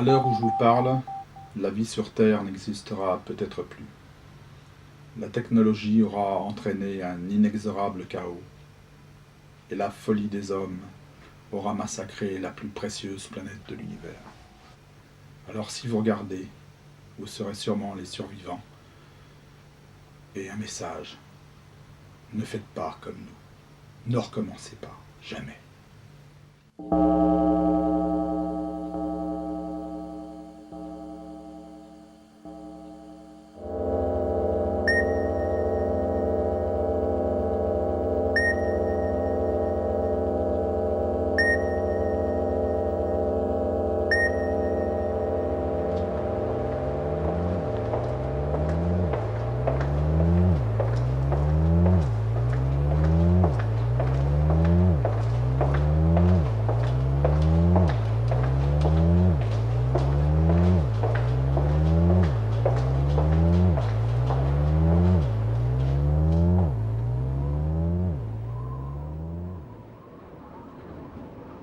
l'heure où je vous parle, la vie sur Terre n'existera peut-être plus. La technologie aura entraîné un inexorable chaos, et la folie des hommes aura massacré la plus précieuse planète de l'univers. Alors si vous regardez, vous serez sûrement les survivants. Et un message, ne faites pas comme nous. Ne recommencez pas, jamais.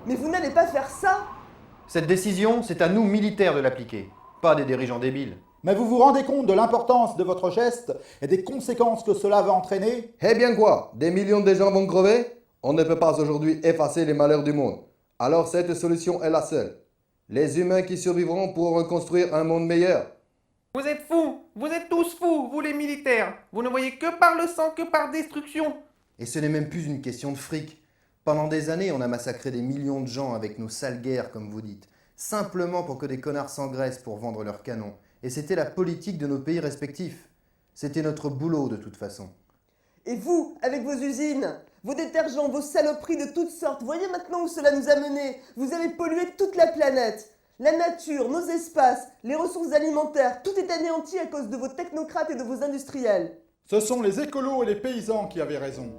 Mais vous n'allez pas faire ça! Cette décision, c'est à nous, militaires, de l'appliquer, pas des dirigeants débiles. Mais vous vous rendez compte de l'importance de votre geste et des conséquences que cela va entraîner? Eh bien quoi? Des millions de gens vont crever? On ne peut pas aujourd'hui effacer les malheurs du monde. Alors cette solution est la seule. Les humains qui survivront pourront reconstruire un monde meilleur. Vous êtes fous! Vous êtes tous fous, vous les militaires! Vous ne voyez que par le sang, que par destruction! Et ce n'est même plus une question de fric. Pendant des années, on a massacré des millions de gens avec nos sales guerres, comme vous dites, simplement pour que des connards s'engraissent pour vendre leurs canons. Et c'était la politique de nos pays respectifs. C'était notre boulot, de toute façon. Et vous, avec vos usines, vos détergents, vos saloperies de toutes sortes, voyez maintenant où cela nous a menés. Vous avez pollué toute la planète. La nature, nos espaces, les ressources alimentaires, tout est anéanti à cause de vos technocrates et de vos industriels. Ce sont les écolos et les paysans qui avaient raison.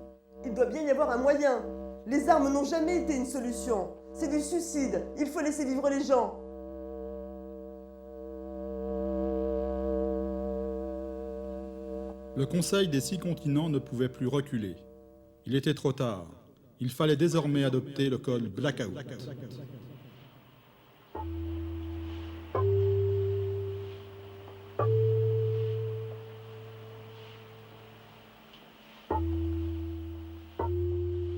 Il doit bien y avoir un moyen. Les armes n'ont jamais été une solution. C'est du suicide. Il faut laisser vivre les gens. Le Conseil des 6 continents ne pouvait plus reculer. Il était trop tard. Il fallait désormais adopter le code Blackout.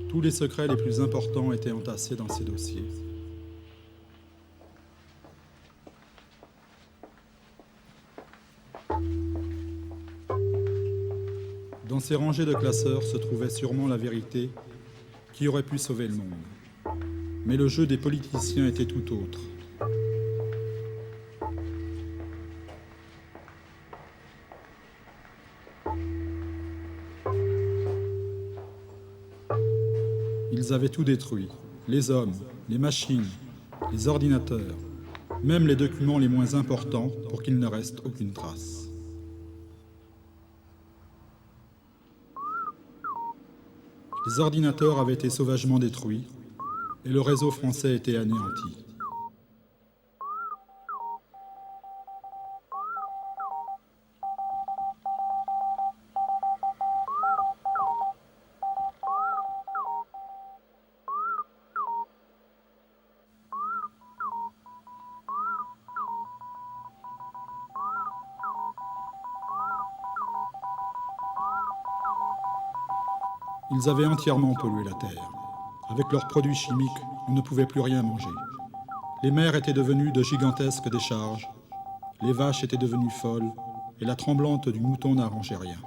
Tous les secrets les plus importants étaient entassés dans ces dossiers. Dans ces rangées de classeurs se trouvait sûrement la vérité qui aurait pu sauver le monde. Mais le jeu des politiciens était tout autre. Ils avaient tout détruit, les hommes, les machines, les ordinateurs, même les documents les moins importants pour qu'il ne reste aucune trace. Les ordinateurs avaient été sauvagement détruits et le réseau français était anéanti. Ils avaient entièrement pollué la terre. Avec leurs produits chimiques, on ne pouvait plus rien manger. Les mers étaient devenues de gigantesques décharges, les vaches étaient devenues folles, et la tremblante du mouton n'arrangeait rien.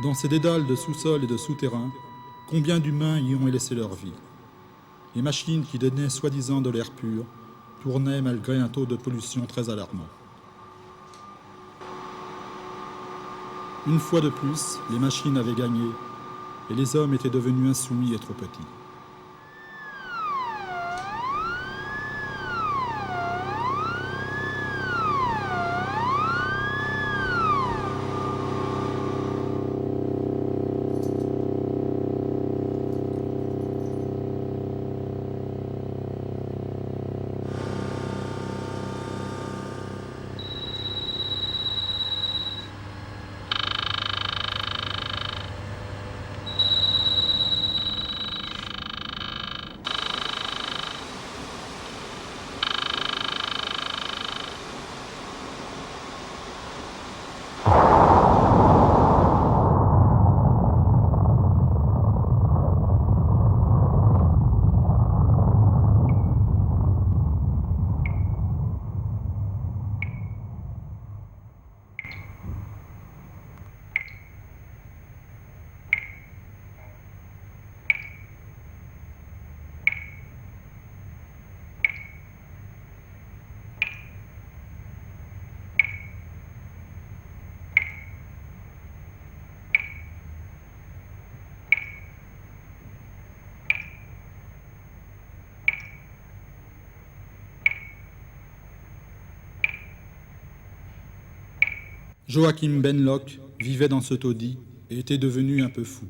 Dans ces dédales de sous-sol et de souterrains, combien d'humains y ont laissé leur vie? Les machines qui donnaient soi-disant de l'air pur tournaient malgré un taux de pollution très alarmant. Une fois de plus, les machines avaient gagné et les hommes étaient devenus insoumis et trop petits. Joachim Benlock vivait dans ce taudis et était devenu un peu fou.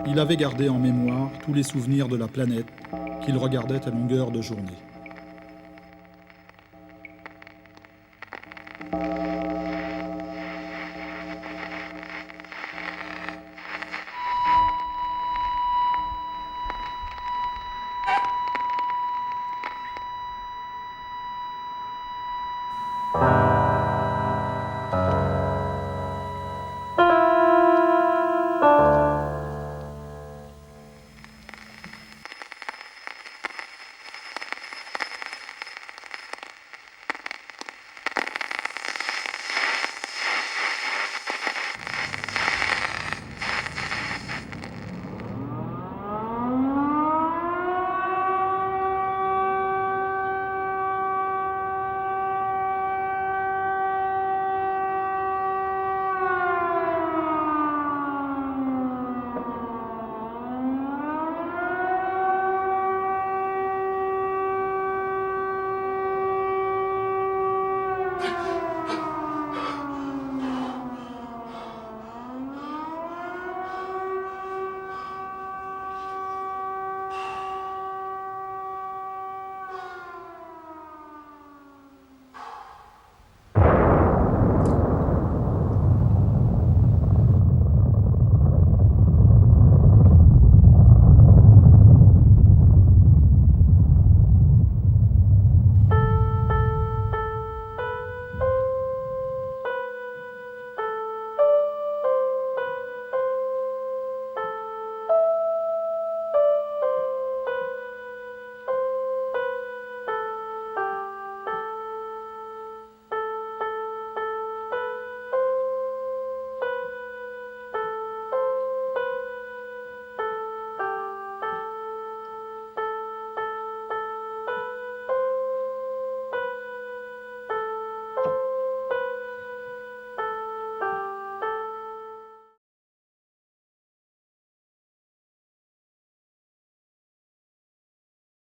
Il avait gardé en mémoire tous les souvenirs de la planète qu'il regardait à longueur de journée.